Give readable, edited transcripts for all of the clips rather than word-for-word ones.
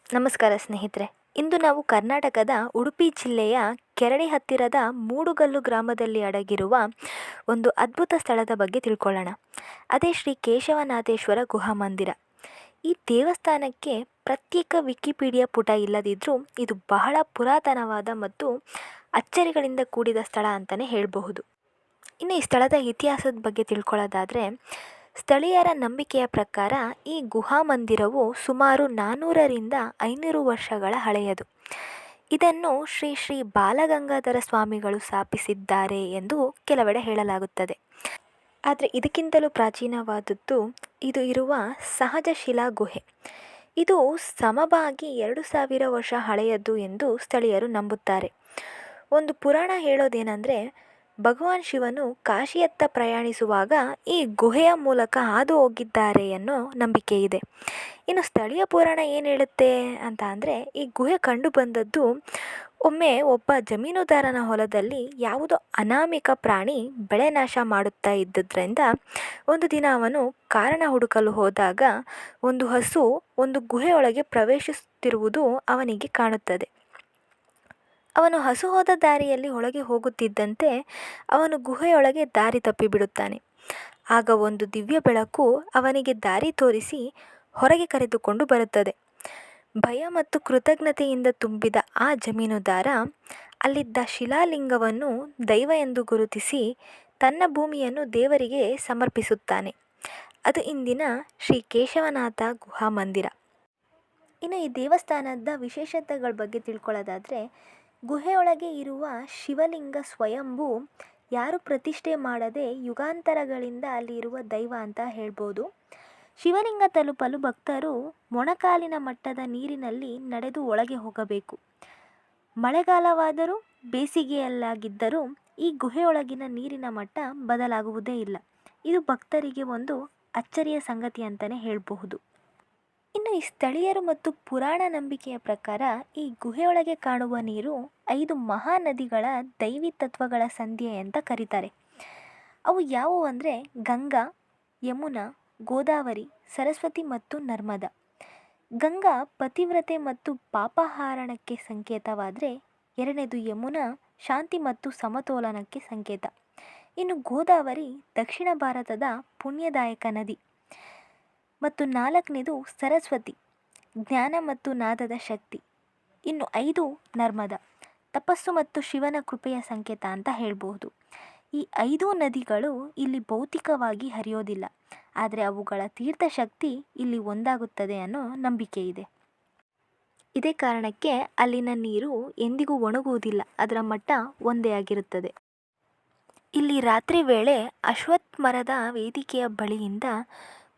ನಮಸ್ಕಾರ ಸ್ನೇಹಿತರೆ. ಇಂದು ನಾವು ಕರ್ನಾಟಕದ ಉಡುಪಿ ಜಿಲ್ಲೆಯ ಕೆರಡಿ ಹತ್ತಿರದ ಮೂಡುಗಲ್ಲು ಗ್ರಾಮದಲ್ಲಿ ಅಡಗಿರುವ ಒಂದು ಅದ್ಭುತ ಸ್ಥಳದ ಬಗ್ಗೆ ತಿಳ್ಕೊಳ್ಳೋಣ. ಅದೇ ಶ್ರೀ ಕೇಶವನಾಥೇಶ್ವರ ಗುಹಾಮಂದಿರ. ಈ ದೇವಸ್ಥಾನಕ್ಕೆ ಪ್ರತ್ಯೇಕ ವಿಕಿಪೀಡಿಯಾ ಪುಟ ಇಲ್ಲದಿದ್ದರೂ ಇದು ಬಹಳ ಪುರಾತನವಾದ ಮತ್ತು ಅಚ್ಚರಿಗಳಿಂದ ಕೂಡಿದ ಸ್ಥಳ ಅಂತಲೇ ಹೇಳಬಹುದು. ಇನ್ನು ಈ ಸ್ಥಳದ ಇತಿಹಾಸದ ಬಗ್ಗೆ ತಿಳ್ಕೊಳ್ಳೋದಾದರೆ, ಸ್ಥಳೀಯರ ನಂಬಿಕೆಯ ಪ್ರಕಾರ ಈ ಗುಹಾಮಂದಿರವು ಸುಮಾರು 400ರಿಂದ 500 ವರ್ಷಗಳ ಹಳೆಯದು. ಇದನ್ನು ಶ್ರೀ ಶ್ರೀ ಬಾಲಗಂಗಾಧರ ಸ್ವಾಮಿಗಳು ಸ್ಥಾಪಿಸಿದ್ದಾರೆ ಎಂದು ಕೆಲವೆಡೆ ಹೇಳಲಾಗುತ್ತದೆ. ಆದರೆ ಇದಕ್ಕಿಂತಲೂ ಪ್ರಾಚೀನವಾದದ್ದು ಇದು ಇರುವ ಸಹಜ ಶಿಲಾ ಗುಹೆ. ಇದು ಸಮಬಾಗಿ 2000 ವರ್ಷ ಹಳೆಯದು ಎಂದು ಸ್ಥಳೀಯರು ನಂಬುತ್ತಾರೆ. ಒಂದು ಪುರಾಣ ಹೇಳೋದೇನೆಂದರೆ, ಭಗವಾನ್ ಶಿವನು ಕಾಶಿಯತ್ತ ಪ್ರಯಾಣಿಸುವಾಗ ಈ ಗುಹೆಯ ಮೂಲಕ ಹಾದು ಹೋಗಿದ್ದಾರೆ ಅನ್ನೋ ನಂಬಿಕೆ ಇದೆ. ಇನ್ನು ಸ್ಥಳೀಯ ಪುರಾಣ ಏನು ಹೇಳುತ್ತೆ ಅಂತ ಅಂದರೆ, ಈ ಗುಹೆ ಕಂಡು ಬಂದದ್ದು ಒಮ್ಮೆ ಒಬ್ಬ ಜಮೀನುದಾರನ ಹೊಲದಲ್ಲಿ ಯಾವುದೋ ಅನಾಮಿಕ ಪ್ರಾಣಿ ಬೆಳೆ ನಾಶ ಮಾಡುತ್ತಾ ಇದ್ದುದರಿಂದ ಒಂದು ದಿನ ಅವನು ಕಾರಣ ಹುಡುಕಲು ಹೋದಾಗ ಒಂದು ಹಸು ಒಂದು ಗುಹೆಯೊಳಗೆ ಪ್ರವೇಶಿಸುತ್ತಿರುವುದು ಅವನಿಗೆ ಕಾಣುತ್ತದೆ. ಅವನು ಹಸು ಹೋದ ದಾರಿಯಲ್ಲಿ ಒಳಗೆ ಹೋಗುತ್ತಿದ್ದಂತೆ ಅವನು ಗುಹೆಯೊಳಗೆ ದಾರಿ ತಪ್ಪಿಬಿಡುತ್ತಾನೆ. ಆಗ ಒಂದು ದಿವ್ಯ ಬೆಳಕು ಅವನಿಗೆ ದಾರಿ ತೋರಿಸಿ ಹೊರಗೆ ಕರೆದುಕೊಂಡು ಬರುತ್ತದೆ. ಭಯ ಮತ್ತು ಕೃತಜ್ಞತೆಯಿಂದ ತುಂಬಿದ ಆ ಜಮೀನುದಾರ ಅಲ್ಲಿದ್ದ ಶಿಲಾಲಿಂಗವನ್ನು ದೈವ ಎಂದು ಗುರುತಿಸಿ ತನ್ನ ಭೂಮಿಯನ್ನು ದೇವರಿಗೆ ಸಮರ್ಪಿಸುತ್ತಾನೆ. ಅದು ಇಂದಿನ ಶ್ರೀ ಕೇಶವನಾಥ ಗುಹಾಮಂದಿರ. ಇನ್ನು ಈ ದೇವಸ್ಥಾನದ ವಿಶೇಷತೆಗಳ ಬಗ್ಗೆ ತಿಳ್ಕೊಳ್ಳೋದಾದರೆ, ಗುಹೆಯೊಳಗೆ ಇರುವ ಶಿವಲಿಂಗ ಸ್ವಯಂಭೂ, ಯಾರು ಪ್ರತಿಷ್ಠೆ ಮಾಡದೆ ಯುಗಾಂತರಗಳಿಂದ ಅಲ್ಲಿ ಇರುವ ದೈವ ಅಂತ ಹೇಳ್ಬೋದು. ಶಿವಲಿಂಗ ತಲುಪಲು ಭಕ್ತರು ಮೊಣಕಾಲಿನ ಮಟ್ಟದ ನೀರಿನಲ್ಲಿ ನಡೆದು ಒಳಗೆ ಹೋಗಬೇಕು. ಮಳೆಗಾಲವಾದರೂ ಬೇಸಿಗೆಯಲ್ಲಾಗಿದ್ದರೂ ಈ ಗುಹೆಯೊಳಗಿನ ನೀರಿನ ಮಟ್ಟ ಬದಲಾಗುವುದೇ ಇಲ್ಲ. ಇದು ಭಕ್ತರಿಗೆ ಒಂದು ಅಚ್ಚರಿಯ ಸಂಗತಿ ಅಂತಲೇ ಹೇಳಬಹುದು. ಇನ್ನು ಈ ಸ್ಥಳೀಯರು ಮತ್ತು ಪುರಾಣ ನಂಬಿಕೆಯ ಪ್ರಕಾರ ಈ ಗುಹೆಯೊಳಗೆ ಕಾಣುವ ನೀರು 5 ಮಹಾನದಿಗಳ ದೈವಿ ತತ್ವಗಳ ಸಂಧ್ಯೆ ಅಂತ ಕರೀತಾರೆ. ಅವು ಯಾವುವು ಅಂದರೆ ಗಂಗಾ, ಯಮುನಾ, ಗೋದಾವರಿ, ಸರಸ್ವತಿ ಮತ್ತು ನರ್ಮದಾ. ಗಂಗಾ ಪತಿವ್ರತೆ ಮತ್ತು ಪಾಪಹಾರಣಕ್ಕೆ ಸಂಕೇತವಾದರೆ, ಎರಡನೇದು ಯಮುನಾ ಶಾಂತಿ ಮತ್ತು ಸಮತೋಲನಕ್ಕೆ ಸಂಕೇತ. ಇನ್ನು ಗೋದಾವರಿ ದಕ್ಷಿಣ ಭಾರತದ ಪುಣ್ಯದಾಯಕ ನದಿ ಮತ್ತು 4ನೇದು ಸರಸ್ವತಿ ಜ್ಞಾನ ಮತ್ತು ನಾದದ ಶಕ್ತಿ. ಇನ್ನು 5 ನರ್ಮದಾ ತಪಸ್ಸು ಮತ್ತು ಶಿವನ ಕೃಪೆಯ ಸಂಕೇತ ಅಂತ ಹೇಳ್ಬೋದು. ಈ 5 ನದಿಗಳು ಇಲ್ಲಿ ಭೌತಿಕವಾಗಿ ಹರಿಯೋದಿಲ್ಲ, ಆದರೆ ಅವುಗಳ ತೀರ್ಥಶಕ್ತಿ ಇಲ್ಲಿ ಒಂದಾಗುತ್ತದೆ ಅನ್ನೋ ನಂಬಿಕೆ ಇದೆ. ಇದೇ ಕಾರಣಕ್ಕೆ ಅಲ್ಲಿನ ನೀರು ಎಂದಿಗೂ ಒಣಗುವುದಿಲ್ಲ, ಅದರ ಮಟ್ಟ ಒಂದೇ ಆಗಿರುತ್ತದೆ. ಇಲ್ಲಿ ರಾತ್ರಿ ವೇಳೆ ಅಶ್ವತ್ಥ ಮರದ ವೇದಿಕೆಯ ಬಳಿಯಿಂದ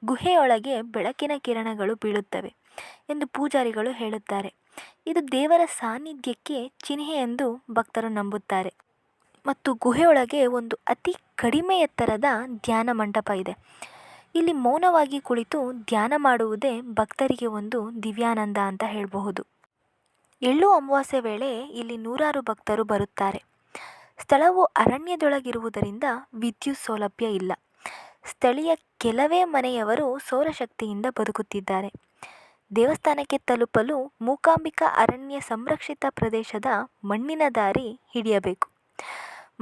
ಗುಹೆಯೊಳಗೆ ಬೆಳಕಿನ ಕಿರಣಗಳು ಬೀಳುತ್ತವೆ ಎಂದು ಪೂಜಾರಿಗಳು ಹೇಳುತ್ತಾರೆ. ಇದು ದೇವರ ಸಾನ್ನಿಧ್ಯಕ್ಕೆ ಚಿಹ್ನೆ ಎಂದು ಭಕ್ತರು ನಂಬುತ್ತಾರೆ. ಮತ್ತು ಗುಹೆಯೊಳಗೆ ಒಂದು ಅತಿ ಕಡಿಮೆ ಎತ್ತರದ ಧ್ಯಾನ ಮಂಟಪ ಇದೆ. ಇಲ್ಲಿ ಮೌನವಾಗಿ ಕುಳಿತು ಧ್ಯಾನ ಮಾಡುವುದೇ ಭಕ್ತರಿಗೆ ಒಂದು ದಿವ್ಯಾನಂದ ಅಂತ ಹೇಳಬಹುದು. ಎಳ್ಳು ಅಮಾವಾಸ್ಯೆ ವೇಳೆ ಇಲ್ಲಿ 100 ಭಕ್ತರು ಬರುತ್ತಾರೆ. ಸ್ಥಳವು ಅರಣ್ಯದೊಳಗಿರುವುದರಿಂದ ವಿದ್ಯುತ್ ಸೌಲಭ್ಯ ಇಲ್ಲ. ಸ್ಥಳೀಯ ಕೆಲವೇ ಮನೆಯವರು ಸೌರಶಕ್ತಿಯಿಂದ ಬದುಕುತ್ತಿದ್ದಾರೆ. ದೇವಸ್ಥಾನಕ್ಕೆ ತಲುಪಲು ಮೂಕಾಂಬಿಕಾ ಅರಣ್ಯ ಸಂರಕ್ಷಿತ ಪ್ರದೇಶದ ಮಣ್ಣಿನ ದಾರಿ ಹಿಡಿಯಬೇಕು.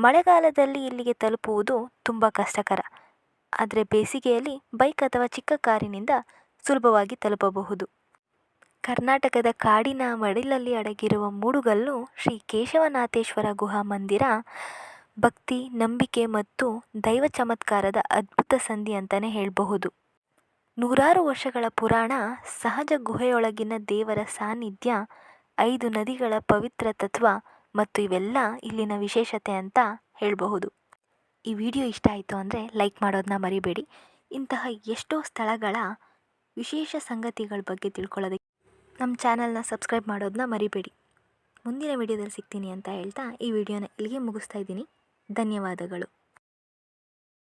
ಮಳೆಗಾಲದಲ್ಲಿ ಇಲ್ಲಿಗೆ ತಲುಪುವುದು ತುಂಬ ಕಷ್ಟಕರ, ಆದರೆ ಬೇಸಿಗೆಯಲ್ಲಿ ಬೈಕ್ ಅಥವಾ ಚಿಕ್ಕ ಕಾರಿನಿಂದ ಸುಲಭವಾಗಿ ತಲುಪಬಹುದು. ಕರ್ನಾಟಕದ ಕಾಡಿನ ಮಡಿಲಲ್ಲಿ ಅಡಗಿರುವ ಮೂಡುಗಲ್ಲು ಶ್ರೀ ಕೇಶವನಾಥೇಶ್ವರ ಗುಹಾಮಂದಿರ ಭಕ್ತಿ, ನಂಬಿಕೆ ಮತ್ತು ದೈವ ಚಮತ್ಕಾರದ ಅದ್ಭುತ ಸಂಧಿ ಅಂತಲೇ ಹೇಳಬಹುದು. 100 ವರ್ಷಗಳ ಪುರಾಣ, ಸಹಜ ಗುಹೆಯೊಳಗಿನ ದೇವರ ಸಾನ್ನಿಧ್ಯ, 5 ನದಿಗಳ ಪವಿತ್ರ ತತ್ವ ಮತ್ತು ಇವೆಲ್ಲ ಇಲ್ಲಿನ ವಿಶೇಷತೆ ಅಂತ ಹೇಳಬಹುದು. ಈ ವಿಡಿಯೋ ಇಷ್ಟ ಆಯಿತು ಅಂದರೆ ಲೈಕ್ ಮಾಡೋದನ್ನ ಮರಿಬೇಡಿ. ಇಂತಹ ಎಷ್ಟೋ ಸ್ಥಳಗಳ ವಿಶೇಷ ಸಂಗತಿಗಳ ಬಗ್ಗೆ ತಿಳ್ಕೊಳ್ಳೋದಕ್ಕೆ ನಮ್ಮ ಚಾನಲ್ನ ಸಬ್ಸ್ಕ್ರೈಬ್ ಮಾಡೋದನ್ನ ಮರಿಬೇಡಿ. ಮುಂದಿನ ವಿಡಿಯೋದಲ್ಲಿ ಸಿಗ್ತೀನಿ ಅಂತ ಹೇಳ್ತಾ ಈ ವಿಡಿಯೋನ ಇಲ್ಲಿಗೆ ಮುಗಿಸ್ತಾ ಇದ್ದೀನಿ. ಧನ್ಯವಾದಗಳು.